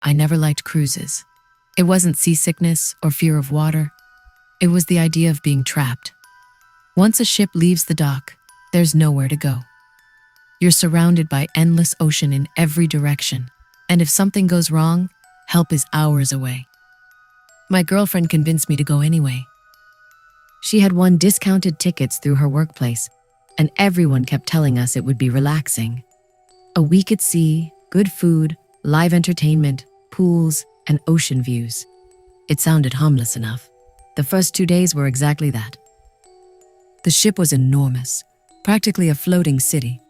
I never liked cruises. It wasn't seasickness or fear of water. It was the idea of being trapped. Once a ship leaves the dock, there's nowhere to go. You're surrounded by endless ocean in every direction, and if something goes wrong, help is hours away. My girlfriend convinced me to go anyway. She had won discounted tickets through her workplace, and everyone kept telling us it would be relaxing. A week at sea, good food, live entertainment, pools, and ocean views. It sounded harmless enough. The first 2 days were exactly that. The ship was enormous, practically a floating city.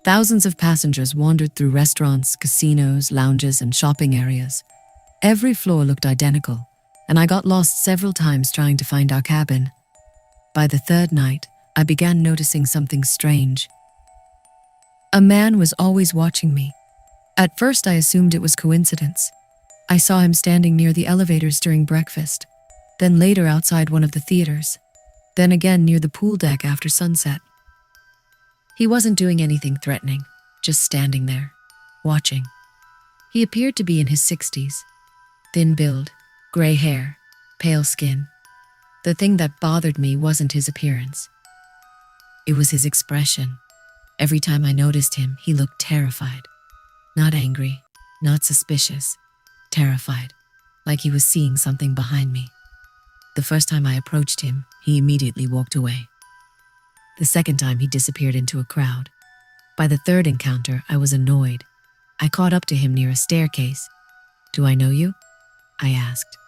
Thousands of passengers wandered through restaurants, casinos, lounges, and shopping areas. Every floor looked identical, and I got lost several times trying to find our cabin. By the third night, I began noticing something strange. A man was always watching me. At first, I assumed it was coincidence. I saw him standing near the elevators during breakfast, then later outside one of the theaters, then again near the pool deck after sunset. He wasn't doing anything threatening, just standing there, watching. He appeared to be in his 60s. Thin build, gray hair, pale skin. The thing that bothered me wasn't his appearance. It was his expression. Every time I noticed him, he looked terrified. Not angry, not suspicious, terrified, like he was seeing something behind me. The first time I approached him, he immediately walked away. The second time, he disappeared into a crowd. By the third encounter, I was annoyed. I caught up to him near a staircase. "Do I know you?" I asked.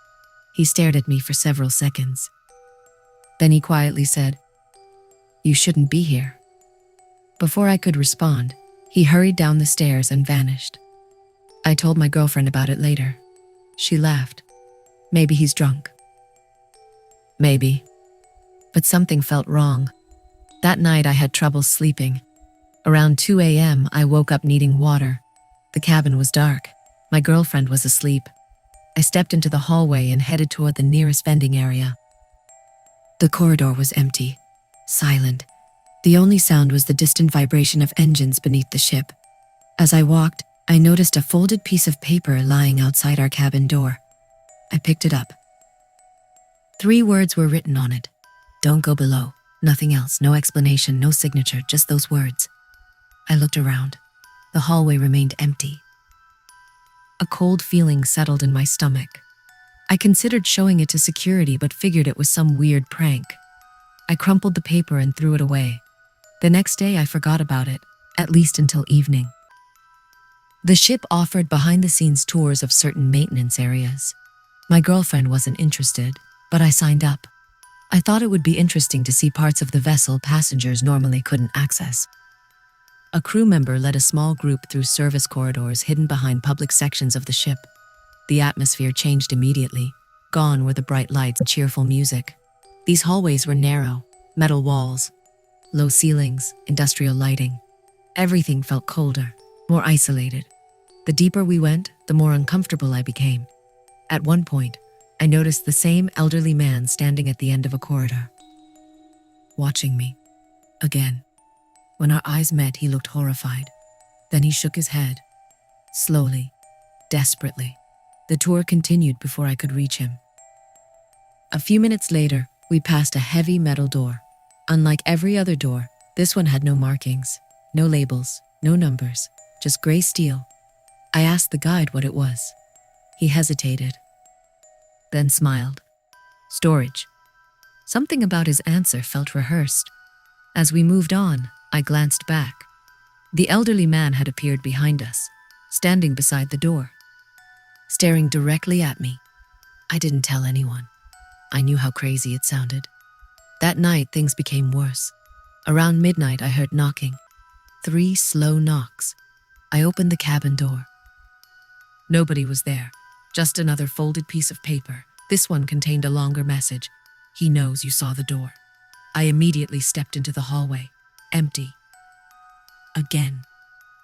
He stared at me for several seconds. Then he quietly said, "You shouldn't be here." Before I could respond, he hurried down the stairs and vanished. I told my girlfriend about it later. She laughed. Maybe he's drunk. Maybe. But something felt wrong. That night I had trouble sleeping. Around 2 a.m., I woke up needing water. The cabin was dark. My girlfriend was asleep. I stepped into the hallway and headed toward the nearest vending area. The corridor was empty, silent. The only sound was the distant vibration of engines beneath the ship. As I walked, I noticed a folded piece of paper lying outside our cabin door. I picked it up. 3 words were written on it. "Don't go below." Nothing else, no explanation, no signature, just those words. I looked around. The hallway remained empty. A cold feeling settled in my stomach. I considered showing it to security but figured it was some weird prank. I crumpled the paper and threw it away. The next day I forgot about it, at least until evening. The ship offered behind-the-scenes tours of certain maintenance areas. My girlfriend wasn't interested, but I signed up. I thought it would be interesting to see parts of the vessel passengers normally couldn't access. A crew member led a small group through service corridors hidden behind public sections of the ship. The atmosphere changed immediately. Gone were the bright lights and cheerful music. These hallways were narrow, metal walls, low ceilings, industrial lighting. Everything felt colder, more isolated. The deeper we went, the more uncomfortable I became. At one point, I noticed the same elderly man standing at the end of a corridor, watching me. Again. When our eyes met, he looked horrified. Then he shook his head, slowly, desperately. The tour continued before I could reach him. A few minutes later, we passed a heavy metal door. Unlike every other door, this one had no markings, no labels, no numbers, just gray steel. I asked the guide what it was. He hesitated, then smiled. Storage. Something about his answer felt rehearsed. As we moved on, I glanced back. The elderly man had appeared behind us, standing beside the door, staring directly at me. I didn't tell anyone. I knew how crazy it sounded. That night, things became worse. Around midnight, I heard knocking. 3 slow knocks. I opened the cabin door. Nobody was there. Just another folded piece of paper. This one contained a longer message. "He knows you saw the door." I immediately stepped into the hallway. Empty. Again.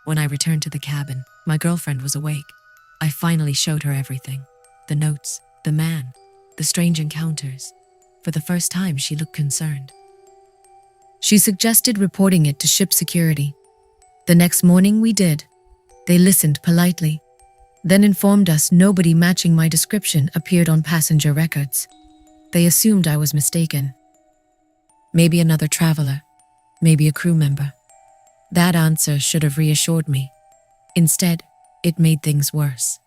When I returned to the cabin, my girlfriend was awake. I finally showed her everything. The notes, the man, the strange encounters. For the first time, she looked concerned. She suggested reporting it to ship security. The next morning we did. They listened politely. then informed us nobody matching my description appeared on passenger records. They assumed I was mistaken. Maybe another traveler, maybe a crew member. That answer should have reassured me. Instead, it made things worse,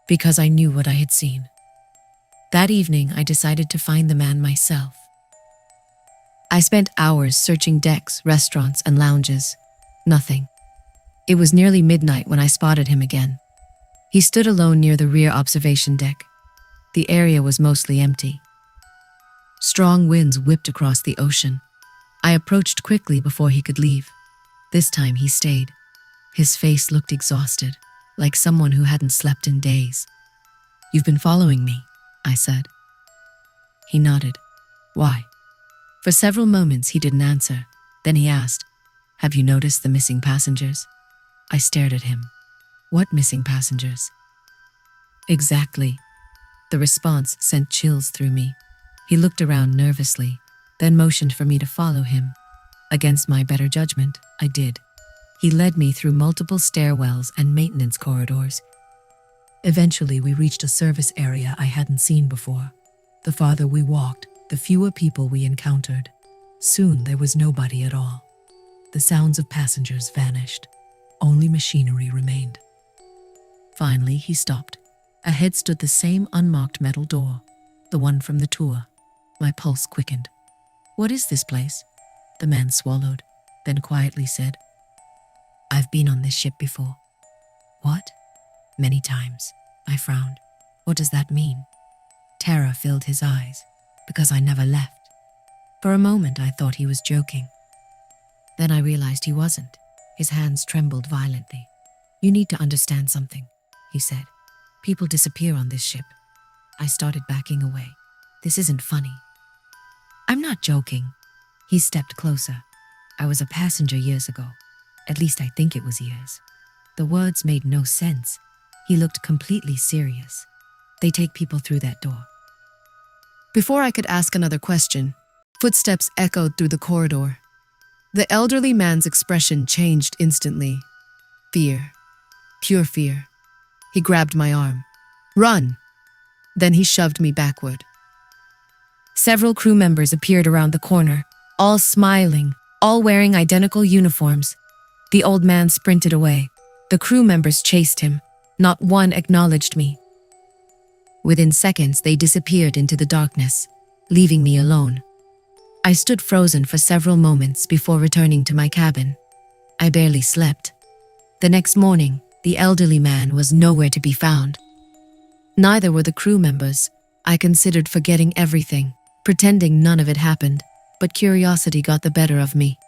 because I knew what I had seen. That evening, I decided to find the man myself. I spent hours searching decks, restaurants, and lounges. Nothing. It was nearly midnight when I spotted him again. He stood alone near the rear observation deck. The area was mostly empty. Strong winds whipped across the ocean. I approached quickly before he could leave. This time he stayed. His face looked exhausted, like someone who hadn't slept in days. "You've been following me," I said. He nodded. "Why?" For several moments he didn't answer. Then he asked, "Have you noticed the missing passengers?" I stared at him. "What missing passengers?" Exactly. The response sent chills through me. He looked around nervously, then motioned for me to follow him. Against my better judgment, I did. He led me through multiple stairwells and maintenance corridors. Eventually, we reached a service area I hadn't seen before. The farther we walked, the fewer people we encountered. Soon, there was nobody at all. The sounds of passengers vanished. Only machinery remained. Finally, he stopped. Ahead stood the same unmarked metal door, the one from the tour. My pulse quickened. "What is this place?" The man swallowed, then quietly said, "I've been on this ship before." "What?" "Many times." I frowned. "What does that mean?" Terror filled his eyes, because I never left. For a moment, I thought he was joking. Then I realized he wasn't. His hands trembled violently. "You need to understand something," he said. "People disappear on this ship." I started backing away. "This isn't funny." "I'm not joking." He stepped closer. "I was a passenger years ago. At least I think it was years." The words made no sense. He looked completely serious. "They take people through that door." Before I could ask another question, footsteps echoed through the corridor. The elderly man's expression changed instantly. Fear. Pure fear. He grabbed my arm. "Run!" Then he shoved me backward. Several crew members appeared around the corner, all smiling, all wearing identical uniforms. The old man sprinted away. The crew members chased him. Not one acknowledged me. Within seconds, they disappeared into the darkness, leaving me alone. I stood frozen for several moments before returning to my cabin. I barely slept. The next morning, the elderly man was nowhere to be found. Neither were the crew members. I considered forgetting everything, pretending none of it happened, but curiosity got the better of me.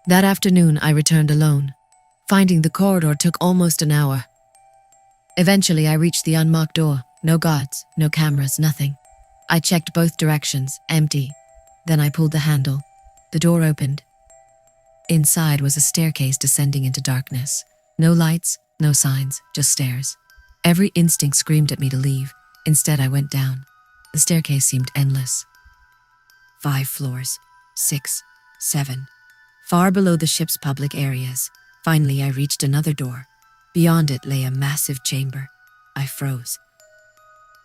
That afternoon, I returned alone. Finding the corridor took almost an hour. Eventually, I reached the unmarked door. No guards, no cameras, nothing. I checked both directions, empty. Then I pulled the handle. The door opened. Inside was a staircase descending into darkness. No lights, no signs, just stairs. Every instinct screamed at me to leave. Instead, I went down. The staircase seemed endless. 5 floors, 6, 7. Far below the ship's public areas. Finally, I reached another door. Beyond it lay a massive chamber. I froze.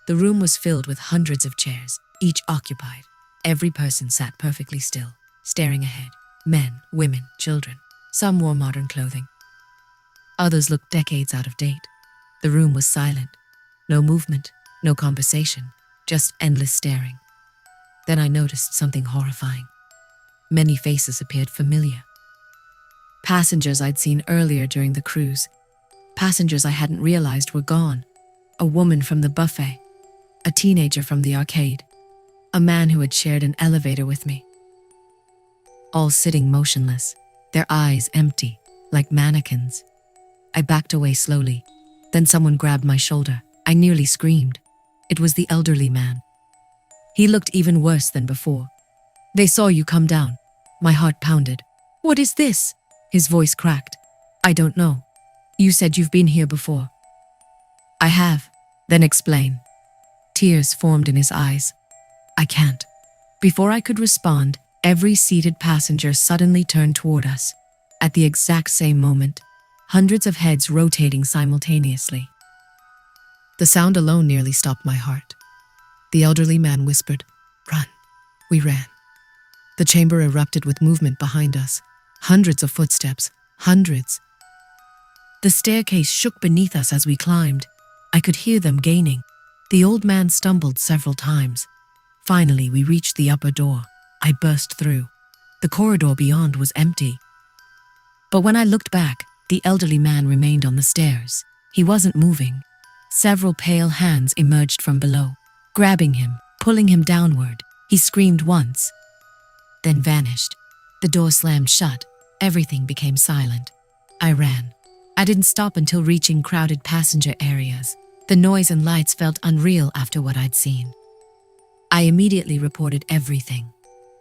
The room was filled with hundreds of chairs, each occupied. Every person sat perfectly still, staring ahead. Men, women, children. Some wore modern clothing. Others looked decades out of date. The room was silent. No movement, no conversation, just endless staring. Then I noticed something horrifying. Many faces appeared familiar. Passengers I'd seen earlier during the cruise. Passengers I hadn't realized were gone. A woman from the buffet. A teenager from the arcade. A man who had shared an elevator with me. All sitting motionless, their eyes empty, like mannequins. I backed away slowly. Then someone grabbed my shoulder. I nearly screamed. It was the elderly man. He looked even worse than before. "They saw you come down." My heart pounded. "What is this?" His voice cracked. "I don't know. You said you've been here before." "I have." "Then explain." Tears formed in his eyes. "I can't." Before I could respond, every seated passenger suddenly turned toward us. At the exact same moment, hundreds of heads rotating simultaneously. The sound alone nearly stopped my heart. The elderly man whispered, "Run." We ran. The chamber erupted with movement behind us. Hundreds of footsteps. Hundreds. The staircase shook beneath us as we climbed. I could hear them gaining. The old man stumbled several times. Finally, we reached the upper door. I burst through. The corridor beyond was empty. But when I looked back, the elderly man remained on the stairs. He wasn't moving. Several pale hands emerged from below, grabbing him, pulling him downward. He screamed once, then vanished. The door slammed shut. Everything became silent. I ran. I didn't stop until reaching crowded passenger areas. The noise and lights felt unreal after what I'd seen. I immediately reported everything.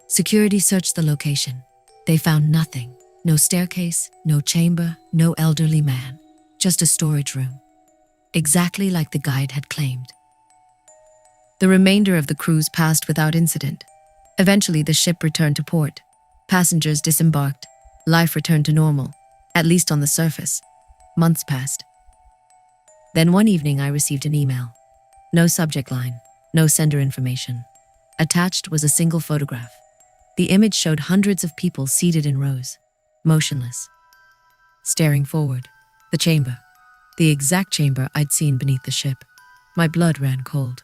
Security searched the location. They found nothing. No staircase, no chamber, no elderly man. Just a storage room. Exactly like the guide had claimed. The remainder of the cruise passed without incident. Eventually, the ship returned to port. Passengers disembarked. Life returned to normal, at least on the surface. Months passed. Then one evening, I received an email. No subject line, no sender information. Attached was a single photograph. The image showed hundreds of people seated in rows, motionless, staring forward. The chamber, the exact chamber I'd seen beneath the ship. My blood ran cold,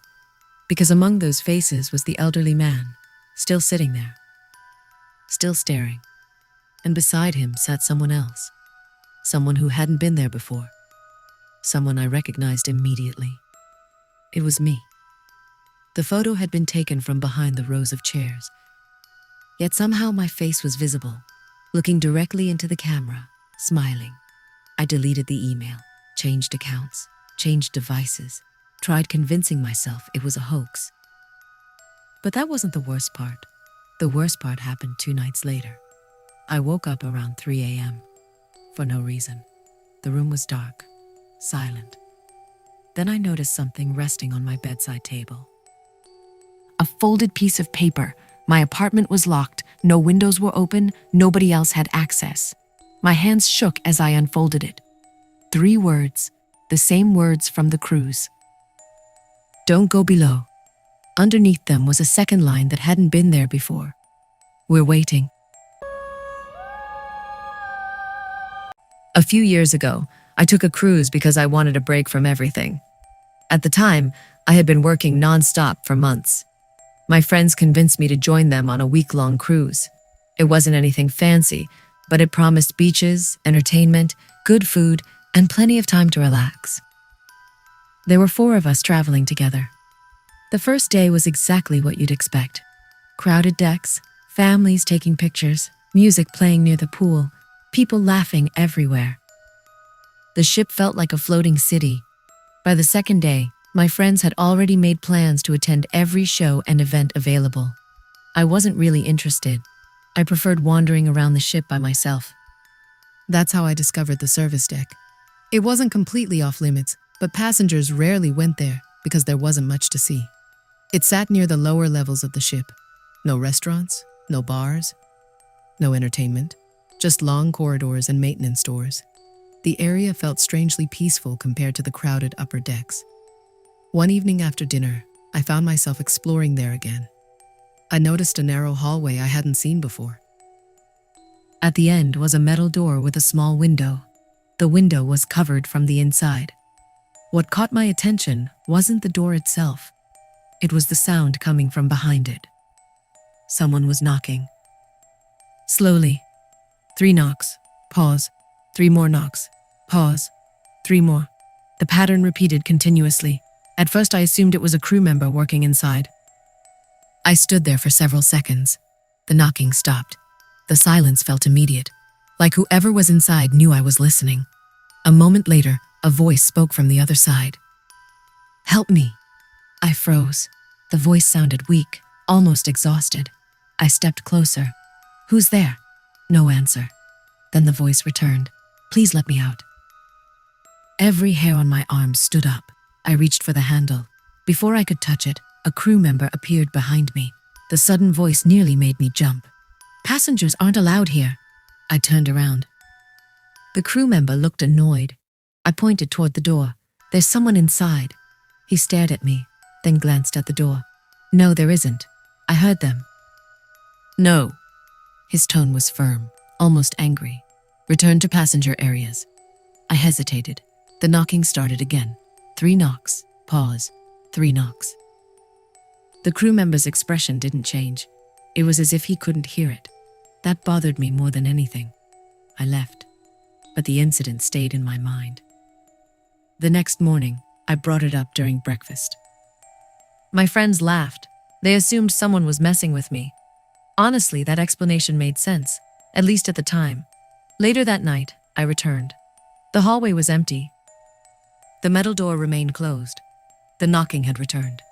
because among those faces was the elderly man, still sitting there, still staring. And beside him sat someone else, someone who hadn't been there before, someone I recognized immediately. It was me. The photo had been taken from behind the rows of chairs, yet somehow my face was visible, looking directly into the camera, smiling. I deleted the email, changed accounts, changed devices, tried convincing myself it was a hoax. But that wasn't the worst part. The worst part happened 2 nights later. I woke up around 3 a.m. for no reason. The room was dark, silent. Then I noticed something resting on my bedside table. A folded piece of paper. My apartment was locked, no windows were open, nobody else had access. My hands shook as I unfolded it. 3 words, the same words from the cruise. Don't go below. Underneath them was a second line that hadn't been there before. We're waiting. A few years ago, I took a cruise because I wanted a break from everything. At the time, I had been working non-stop for months. My friends convinced me to join them on a week-long cruise. It wasn't anything fancy, but it promised beaches, entertainment, good food, and plenty of time to relax. There were 4 of us traveling together. The first day was exactly what you'd expect. Crowded decks, families taking pictures, music playing near the pool, people laughing everywhere. The ship felt like a floating city. By the second day, my friends had already made plans to attend every show and event available. I wasn't really interested. I preferred wandering around the ship by myself. That's how I discovered the service deck. It wasn't completely off limits, but passengers rarely went there because there wasn't much to see. It sat near the lower levels of the ship. No restaurants, no bars, no entertainment, just long corridors and maintenance doors. The area felt strangely peaceful compared to the crowded upper decks. One evening after dinner, I found myself exploring there again. I noticed a narrow hallway I hadn't seen before. At the end was a metal door with a small window. The window was covered from the inside. What caught my attention wasn't the door itself. It was the sound coming from behind it. Someone was knocking. Slowly. 3 knocks. Pause. 3 more knocks. Pause. 3 more. The pattern repeated continuously. At first I assumed it was a crew member working inside. I stood there for several seconds. The knocking stopped. The silence felt immediate, like whoever was inside knew I was listening. A moment later, a voice spoke from the other side. "Help me." I froze. The voice sounded weak, almost exhausted. I stepped closer. "Who's there?" No answer. Then the voice returned. "Please let me out." Every hair on my arm stood up. I reached for the handle. Before I could touch it, a crew member appeared behind me. The sudden voice nearly made me jump. "Passengers aren't allowed here." I turned around. The crew member looked annoyed. I pointed toward the door. "There's someone inside." He stared at me, then glanced at the door. No, there isn't. I heard them. No. His tone was firm, almost angry. Return to passenger areas. I hesitated. The knocking started again. 3 knocks. Pause. 3 knocks. The crew member's expression didn't change. It was as if he couldn't hear it. That bothered me more than anything. I left, but the incident stayed in my mind. The next morning, I brought it up during breakfast. My friends laughed. They assumed someone was messing with me. Honestly, that explanation made sense, at least at the time. Later that night, I returned. The hallway was empty. The metal door remained closed. The knocking had returned.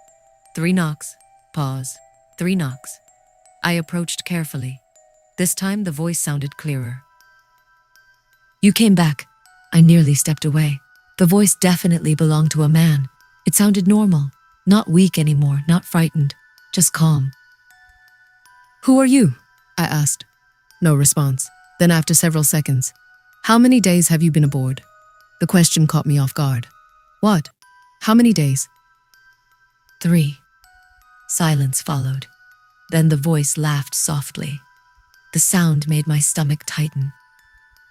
3 knocks. Pause. 3 knocks. I approached carefully. This time the voice sounded clearer. You came back. I nearly stepped away. The voice definitely belonged to a man. It sounded normal. Not weak anymore, not frightened. Just calm. Who are you? I asked. No response. Then after several seconds, how many days have you been aboard? The question caught me off guard. What? How many days? 3. Silence followed. Then the voice laughed softly. The sound made my stomach tighten.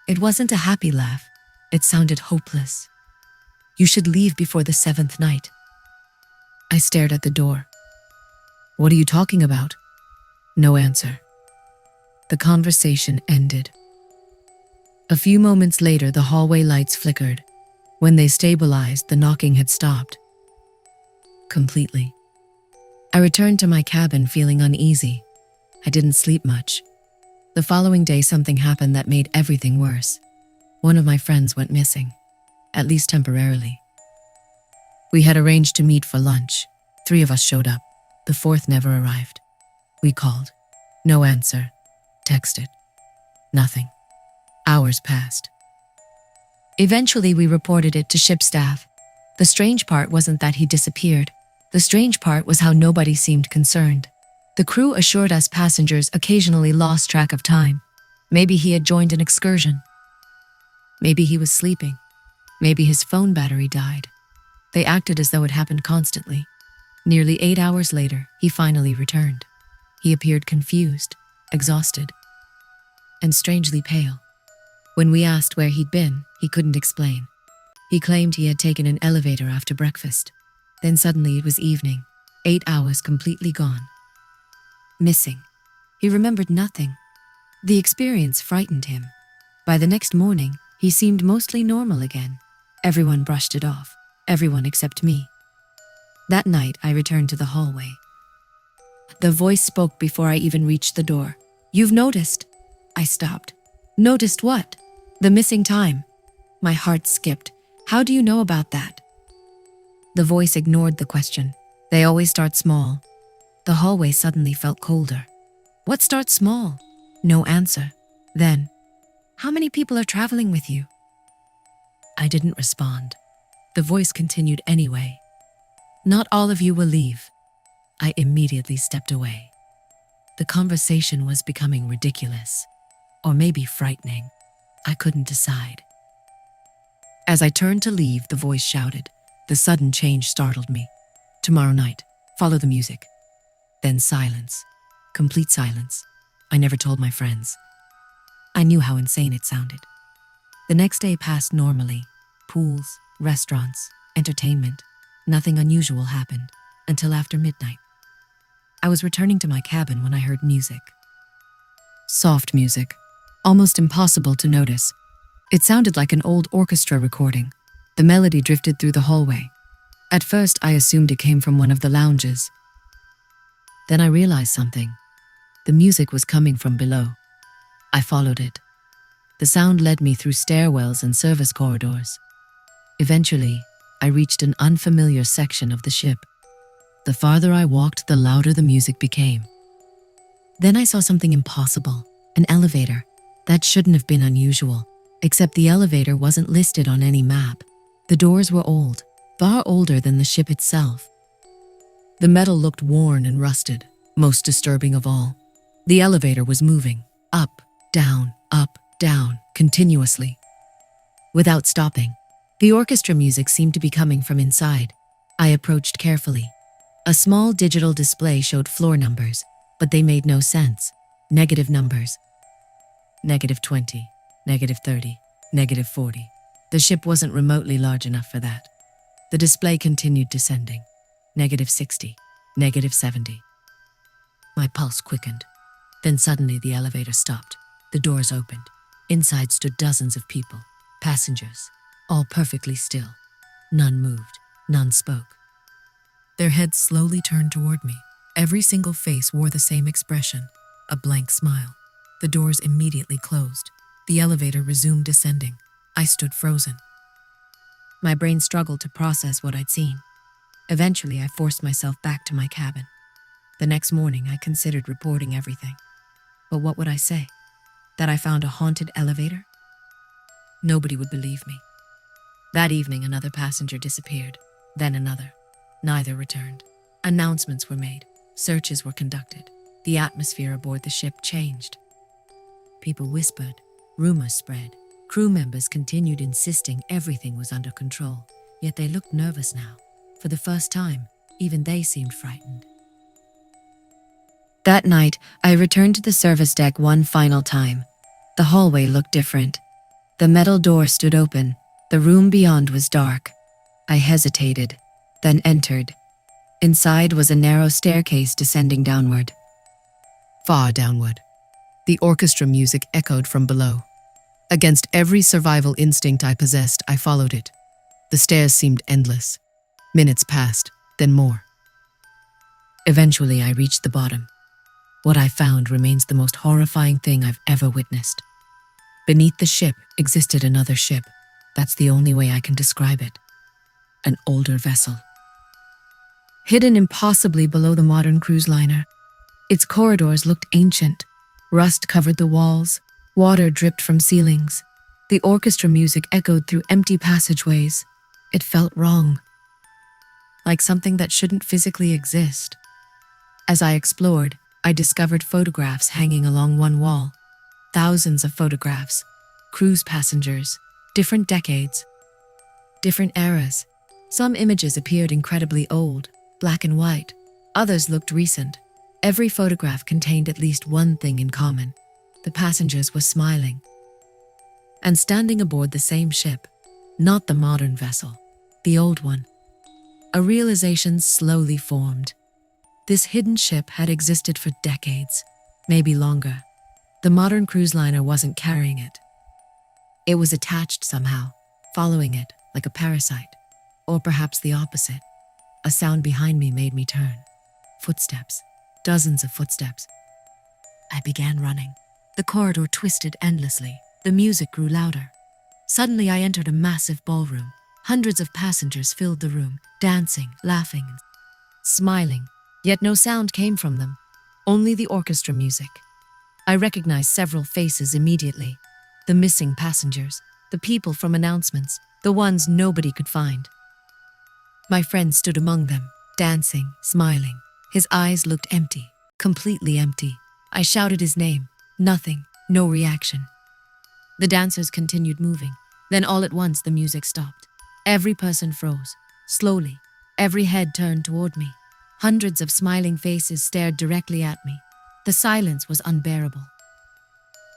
It wasn't a happy laugh. It sounded hopeless. You should leave before the 7th night. I stared at the door. What are you talking about? No answer. The conversation ended. A few moments later, the hallway lights flickered. When they stabilized, the knocking had stopped. Completely. I returned to my cabin feeling uneasy. I didn't sleep much. The following day, something happened that made everything worse. One of my friends went missing, at least temporarily. We had arranged to meet for lunch. 3 of us showed up. The 4th never arrived. We called. No answer. Texted. Nothing. Hours passed. Eventually, we reported it to ship staff. The strange part wasn't that he disappeared. The strange part was how nobody seemed concerned. The crew assured us passengers occasionally lost track of time. Maybe he had joined an excursion. Maybe he was sleeping. Maybe his phone battery died. They acted as though it happened constantly. Nearly 8 hours later, he finally returned. He appeared confused, exhausted, and strangely pale. When we asked where he'd been, he couldn't explain. He claimed he had taken an elevator after breakfast. Then suddenly it was evening, 8 hours completely gone. Missing. He remembered nothing. The experience frightened him. By the next morning, he seemed mostly normal again. Everyone brushed it off. Everyone except me. That night, I returned to the hallway. The voice spoke before I even reached the door. You've noticed. I stopped. Noticed what? The missing time. My heart skipped. How do you know about that? The voice ignored the question. They always start small. The hallway suddenly felt colder. What starts small? No answer. Then, how many people are traveling with you? I didn't respond. The voice continued anyway. Not all of you will leave. I immediately stepped away. The conversation was becoming ridiculous, or maybe frightening. I couldn't decide. As I turned to leave, the voice shouted. The sudden change startled me. Tomorrow night, follow the music. Then silence. Complete silence. I never told my friends. I knew how insane it sounded. The next day passed normally. Pools, restaurants, entertainment. Nothing unusual happened until after midnight. I was returning to my cabin when I heard music. Soft music, almost impossible to notice. It sounded like an old orchestra recording. The melody drifted through the hallway. At first, I assumed it came from one of the lounges. Then I realized something. The music was coming from below. I followed it. The sound led me through stairwells and service corridors. Eventually, I reached an unfamiliar section of the ship. The farther I walked, the louder the music became. Then I saw something impossible, an elevator. That shouldn't have been unusual, except the elevator wasn't listed on any map. The doors were old, far older than the ship itself. The metal looked worn and rusted. Most disturbing of all, the elevator was moving, up, down, continuously. Without stopping, the orchestra music seemed to be coming from inside. I approached carefully. A small digital display showed floor numbers, but they made no sense. Negative numbers. -20, -30, -40. The ship wasn't remotely large enough for that. The display continued descending. -60, -70. My pulse quickened. Then suddenly the elevator stopped. The doors opened. Inside stood dozens of people, passengers, all perfectly still. None moved, none spoke. Their heads slowly turned toward me. Every single face wore the same expression, a blank smile. The doors immediately closed. The elevator resumed descending. I stood frozen. My brain struggled to process what I'd seen. Eventually, I forced myself back to my cabin. The next morning, I considered reporting everything. But what would I say? That I found a haunted elevator? Nobody would believe me. That evening, another passenger disappeared, then another. Neither returned. Announcements were made. Searches were conducted. The atmosphere aboard the ship changed. People whispered. Rumors spread. Crew members continued insisting everything was under control, yet they looked nervous now. For the first time, even they seemed frightened. That night, I returned to the service deck one final time. The hallway looked different. The metal door stood open. The room beyond was dark. I hesitated, then entered. Inside was a narrow staircase descending downward. Far downward. The orchestra music echoed from below. Against every survival instinct I possessed, I followed it. The stairs seemed endless. Minutes passed, then more. Eventually, I reached the bottom. What I found remains the most horrifying thing I've ever witnessed. Beneath the ship existed another ship. That's the only way I can describe it. An older vessel. Hidden impossibly below the modern cruise liner. Its corridors looked ancient. Rust covered the walls. Water dripped from ceilings. The orchestra music echoed through empty passageways. It felt wrong. Like something that shouldn't physically exist. As I explored, I discovered photographs hanging along one wall. Thousands of photographs. Cruise passengers. Different decades. Different eras. Some images appeared incredibly old, black and white. Others looked recent. Every photograph contained at least one thing in common. The passengers were smiling. And standing aboard the same ship. Not the modern vessel. The old one. A realization slowly formed. This hidden ship had existed for decades, maybe longer. The modern cruise liner wasn't carrying it. It was attached somehow, following it like a parasite. Or perhaps the opposite. A sound behind me made me turn. Footsteps. Dozens of footsteps. I began running. The corridor twisted endlessly. The music grew louder. Suddenly I entered a massive ballroom. Hundreds of passengers filled the room, dancing, laughing, smiling. Yet no sound came from them. Only the orchestra music. I recognized several faces immediately. The missing passengers, the people from announcements, the ones nobody could find. My friend stood among them, dancing, smiling. His eyes looked empty, completely empty. I shouted his name. Nothing, no reaction. The dancers continued moving. Then all at once the music stopped. Every person froze. Slowly, every head turned toward me. Hundreds of smiling faces stared directly at me. The silence was unbearable.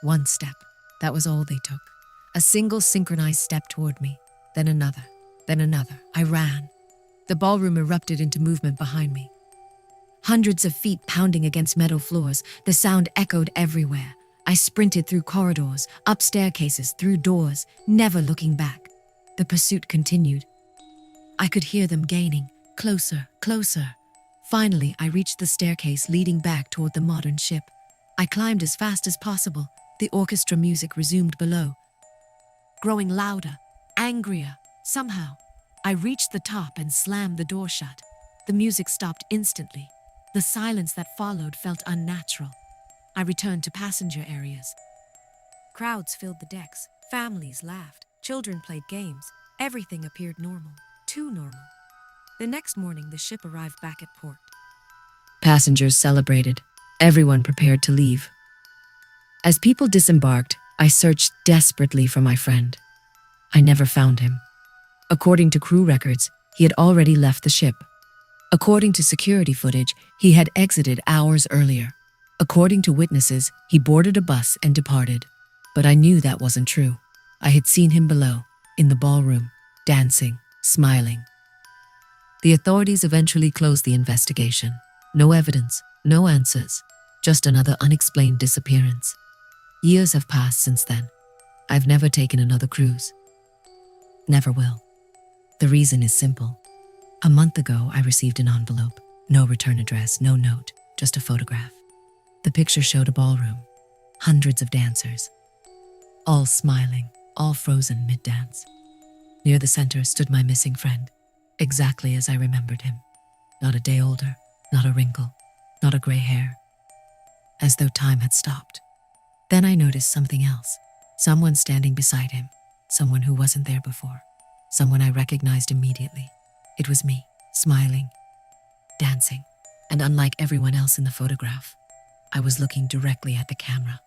One step, that was all they took. A single synchronized step toward me. Then another, then another. I ran. The ballroom erupted into movement behind me. Hundreds of feet pounding against metal floors, the sound echoed everywhere. I sprinted through corridors, up staircases, through doors, never looking back. The pursuit continued. I could hear them gaining, closer, closer. Finally, I reached the staircase leading back toward the modern ship. I climbed as fast as possible. The orchestra music resumed below, growing louder, angrier. Somehow, I reached the top and slammed the door shut. The music stopped instantly. The silence that followed felt unnatural. I returned to passenger areas. Crowds filled the decks. Families laughed. Children played games. Everything appeared normal. Too normal. The next morning, the ship arrived back at port. Passengers celebrated. Everyone prepared to leave. As people disembarked, I searched desperately for my friend. I never found him. According to crew records, He had already left the ship. According to security footage, he had exited hours earlier. According to witnesses, he boarded a bus and departed. But I knew that wasn't true. I had seen him below, in the ballroom, dancing, smiling. The authorities eventually closed the investigation. No evidence, no answers, just another unexplained disappearance. Years have passed since then. I've never taken another cruise. Never will. The reason is simple. A month ago, I received an envelope. No return address, no note, just a photograph. The picture showed a ballroom, hundreds of dancers, all smiling, all frozen mid-dance. Near the center stood my missing friend, exactly as I remembered him. Not a day older, not a wrinkle, not a gray hair, as though time had stopped. Then I noticed something else. Someone standing beside him, someone who wasn't there before, someone I recognized immediately. It was me, smiling, dancing, and unlike everyone else in the photograph, I was looking directly at the camera.